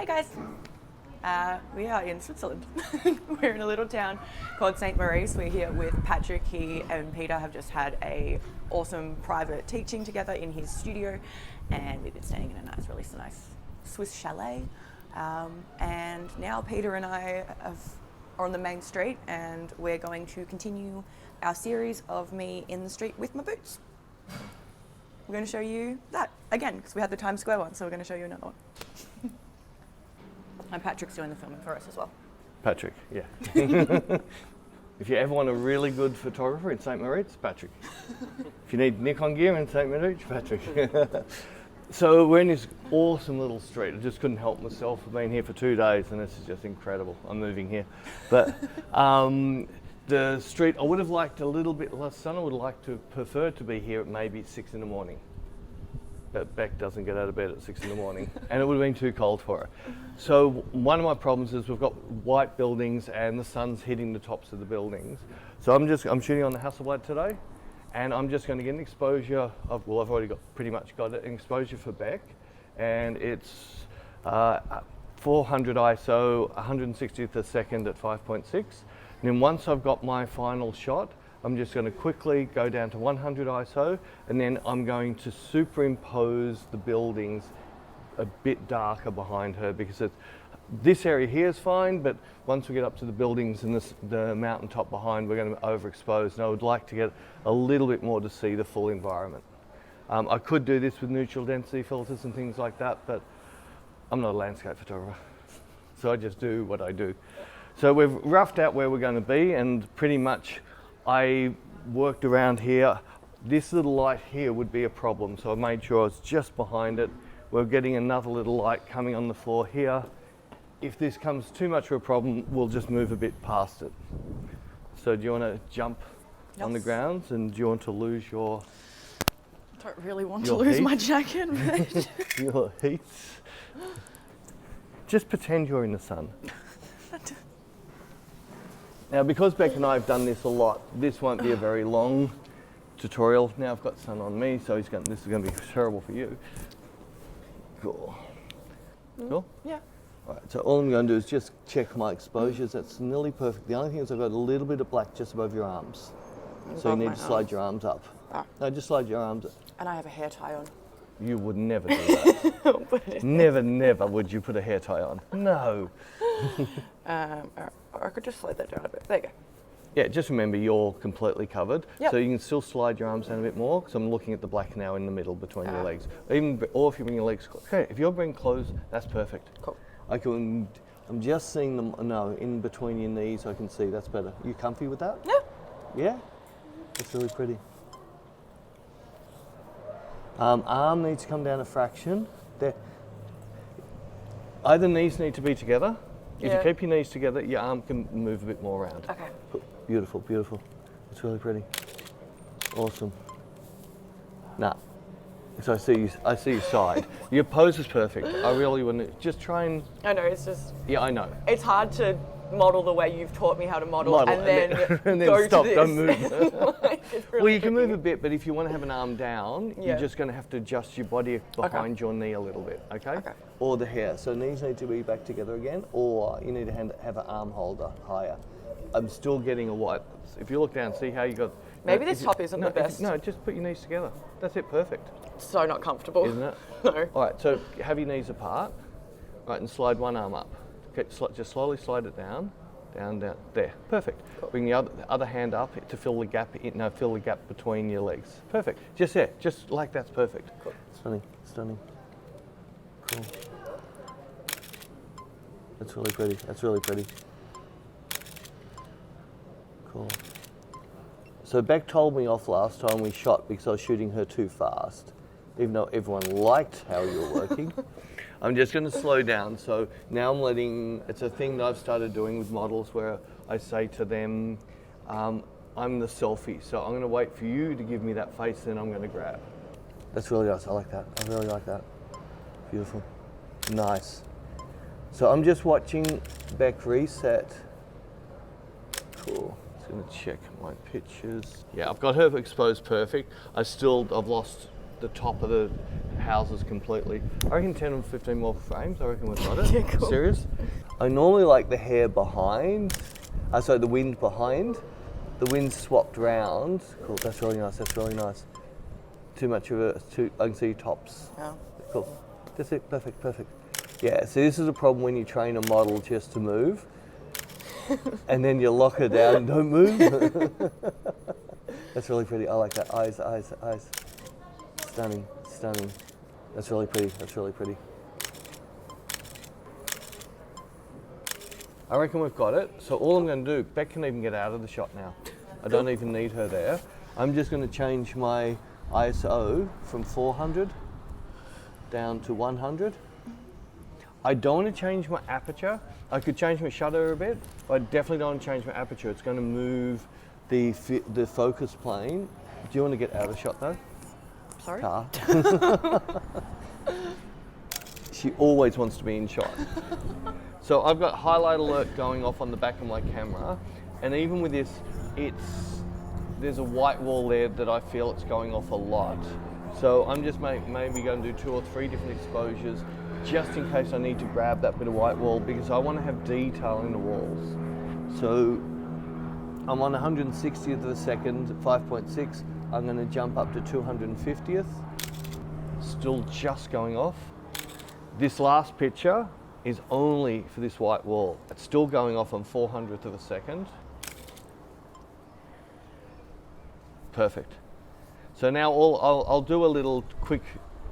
guys. We are in Switzerland. We're in a little town called St. Maurice. We're here with Patrick. He and Peter have just had a awesome private teaching together in his studio, and we've been staying in a really nice Swiss chalet. And now Peter and I are on the main street, and we're going to continue our series of me in the street with my boots. We're going to show you that again because we had the Times Square one, so we're going to show you another one. And Patrick's doing the filming for us as well. Patrick, yeah. If you ever want a really good photographer in St. Maurice, Patrick. If you need Nikon gear in St. Maurice, Patrick. So we're in this awesome little street. I just couldn't help myself. I've been here for 2 days and this is just incredible. I'm moving here. But the street, I would have liked a little bit less sun. I would like to prefer to be here at maybe 6 in the morning. But Beck doesn't get out of bed at 6 in the morning and it would have been too cold for her. So one of my problems is we've got white buildings and the sun's hitting the tops of the buildings. So I'm shooting on the Hasselblad today and I'm just going to get an exposure of, well, I've already pretty much got an exposure for Beck, and it's 400 ISO, 160th a second at 5.6. And then once I've got my final shot, I'm just going to quickly go down to 100 ISO, and then I'm going to superimpose the buildings a bit darker behind her, because this area here is fine, but once we get up to the buildings and the mountaintop behind, we're going to overexpose, and I would like to get a little bit more to see the full environment. I could do this with neutral density filters and things like that, but I'm not a landscape photographer, so I just do what I do. So we've roughed out where we're going to be, and pretty much I worked around here. This little light here would be a problem, so I made sure I was just behind it. We're getting another little light coming on the floor here. If this comes too much of a problem, we'll just move a bit past it. So do you want to jump on the grounds, and do you want to lose your I don't really want to lose my jacket. But your heat? Just pretend you're in the sun. Now, because Beck and I have done this a lot, this won't be a very long tutorial. Now I've got sun on me, so this is going to be terrible for you. Cool. Cool? Yeah. All right, so all I'm going to do is just check my exposures. That's nearly perfect. The only thing is I've got a little bit of black just above your arms. So you need to slide your arms up. Ah. No, just slide your arms up. And I have a hair tie on. You would never do that. Never would you put a hair tie on. No. Or I could just slide that down a bit. There you go. Yeah, just remember you're completely covered. Yep. So you can still slide your arms down a bit more, because I'm looking at the black now in the middle between your legs. Or if you bring your legs close. Okay, if you're bringing close, that's perfect. Cool. I'm just seeing them, no, in between your knees I can see, that's better. You comfy with that? Yeah. Yeah? That's really pretty. Arm needs to come down a fraction. There. Either knees need to be together. If you keep your knees together, your arm can move a bit more around. Okay. Beautiful, beautiful. It's really pretty. Awesome. Nah. So I see your side. Your pose is perfect. I really wouldn't just try and. I know, it's just. Yeah, I know. It's hard to model the way you've taught me how to model and then and then go stop. to this. Don't move. Like, really well, you can move a bit, but if you want to have an arm down, Yeah. you're just going to have to adjust your body behind your knee a little bit, okay? Or the hair. So knees need to be back together again, or you need to have an arm holder higher. I'm still getting a white. If you look down, see how you got. Maybe this top isn't the best. No, just put your knees together. That's it, perfect. So not comfortable. Isn't it? No. All right, so have your knees apart, right, and slide one arm up. Okay, just slowly slide it down. Down, there, perfect. Cool. Bring the other hand up to fill the gap. Fill the gap between your legs. Perfect. Just there, just like that's perfect. Cool. Stunning, stunning. Cool. That's really pretty. That's really pretty. Cool. So Beck told me off last time we shot because I was shooting her too fast, even though everyone liked how you were working. I'm just going to slow down. So now I'm it's a thing that I've started doing with models where I say to them, I'm the selfie. So I'm going to wait for you to give me that face, then I'm going to grab. That's really nice. I like that. I really like that. Beautiful. Nice. So I'm just watching Beck reset. Cool. Just going to check my pictures. Yeah, I've got her exposed perfect. I've lost the top of the houses completely. I reckon 10 or 15 more frames, I reckon we've got it. Yeah, cool. Serious? I normally like the hair behind, the wind behind. The wind's swapped round. Cool, that's really nice, that's really nice. Too much of it, I can see tops. Oh. Cool, that's it, perfect, perfect. Yeah, so this is a problem when you train a model just to move, and then you lock her down and don't move. That's really pretty, I like that, eyes, eyes, eyes. Stunning, stunning. That's really pretty, that's really pretty. I reckon we've got it. So all I'm going to do, Beck can even get out of the shot now. I don't even need her there. I'm just going to change my ISO from 400 down to 100. I don't want to change my aperture. I could change my shutter a bit, but I definitely don't want to change my aperture. It's going to move the focus plane. Do you want to get out of the shot though? Sorry? Car. She always wants to be in shot. So I've got highlight alert going off on the back of my camera, and even with this, there's a white wall there that I feel it's going off a lot. So I'm just maybe going to do 2 or 3 different exposures just in case I need to grab that bit of white wall, because I want to have detail in the walls. So I'm on 160th of a second, 5.6. I'm going to jump up to 250th. Still just going off. This last picture is only for this white wall. It's still going off on 400th of a second. Perfect. So now I'll do a little quick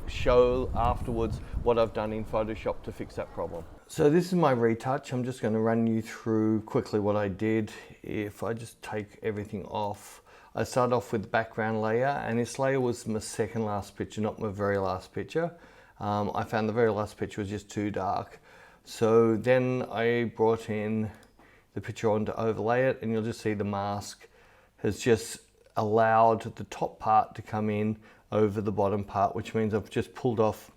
show afterwards what I've done in Photoshop to fix that problem. So this is my retouch. I'm just going to run you through quickly what I did. If I just take everything off, I started off with the background layer, and this layer was my second last picture, not my very last picture. I found the very last picture was just too dark. So then I brought in the picture on to overlay it, and you'll just see the mask has just allowed the top part to come in over the bottom part, which means I've just pulled off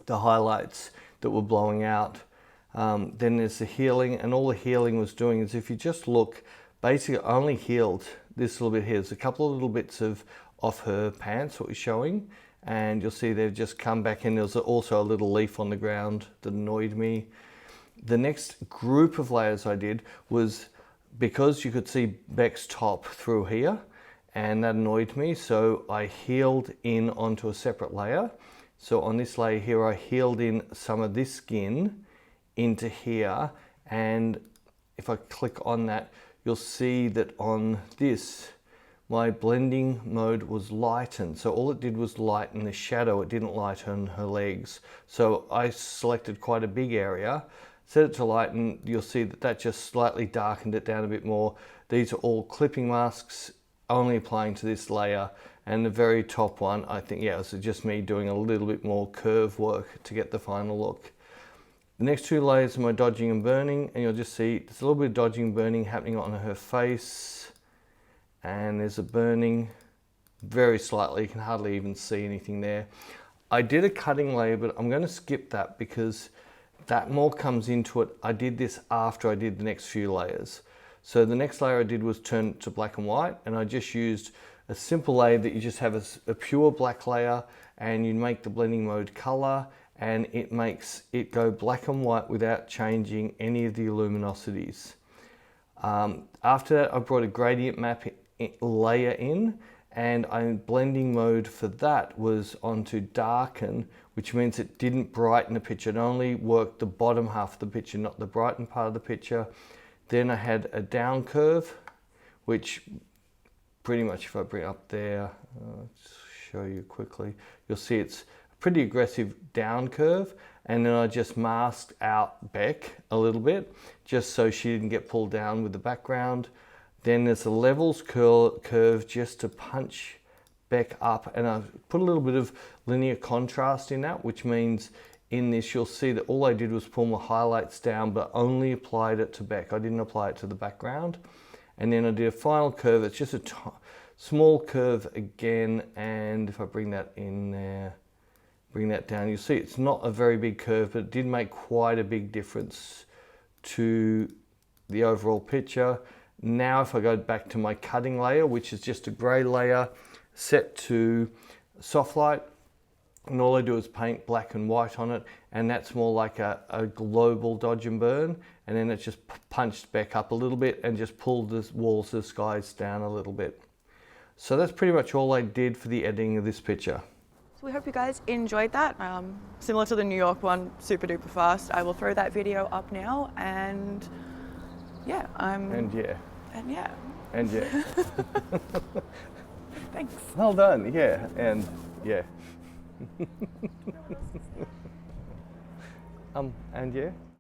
the highlights that were blowing out. Then there's the healing, and all the healing was doing is, if you just look, basically I only healed this little bit here. There's a couple of little bits of off her pants what we're showing, and you'll see they've just come back in. There's also a little leaf on the ground that annoyed me. The next group of layers I did was, because you could see Beck's top through here, and that annoyed me, so I healed in onto a separate layer. So on this layer here, I healed in some of this skin into here, and if I click on that, you'll see that on this, my blending mode was lightened. So all it did was lighten the shadow, it didn't lighten her legs. So I selected quite a big area, set it to lighten. You'll see that that just slightly darkened it down a bit more. These are all clipping masks, only applying to this layer. And the very top one, I think, yeah, it was just me doing a little bit more curve work to get the final look. The next 2 layers are my dodging and burning, and you'll just see there's a little bit of dodging and burning happening on her face, and there's a burning very slightly. You can hardly even see anything there. I did a cutting layer, but I'm going to skip that because that more comes into it. I did this after I did the next few layers. So the next layer I did was turn to black and white, and I just used a simple layer that you just have a pure black layer, and you make the blending mode color, and it makes it go black and white without changing any of the luminosities. After that, I brought a gradient map layer in, and blending mode for that was onto darken, which means it didn't brighten the picture. It only worked the bottom half of the picture, not the brighten part of the picture. Then I had a down curve, which pretty much, if I bring it up there, let's show you quickly, you'll see it's a pretty aggressive down curve. And then I just masked out Beck a little bit, just so she didn't get pulled down with the background. Then there's a levels curve just to punch Beck up, and I put a little bit of linear contrast in that, which means in this you'll see that all I did was pull my highlights down, but only applied it to Beck. I didn't apply it to the background. And then I did a final curve. It's just a small curve again, and if I bring that in there, bring that down, you'll see it's not a very big curve, but it did make quite a big difference to the overall picture. Now if I go back to my cutting layer, which is just a grey layer set to soft light, And all I do is paint black and white on it, and that's more like a global dodge and burn, and then it's just punched back up a little bit and just pulled the walls of the skies down a little bit. So that's pretty much all I did for the editing of this picture. So we hope you guys enjoyed that. Similar to the New York one, super duper fast. I will throw that video up now, and yeah, And yeah. And yeah. And yeah. Thanks. Well done, yeah, and yeah. And yeah.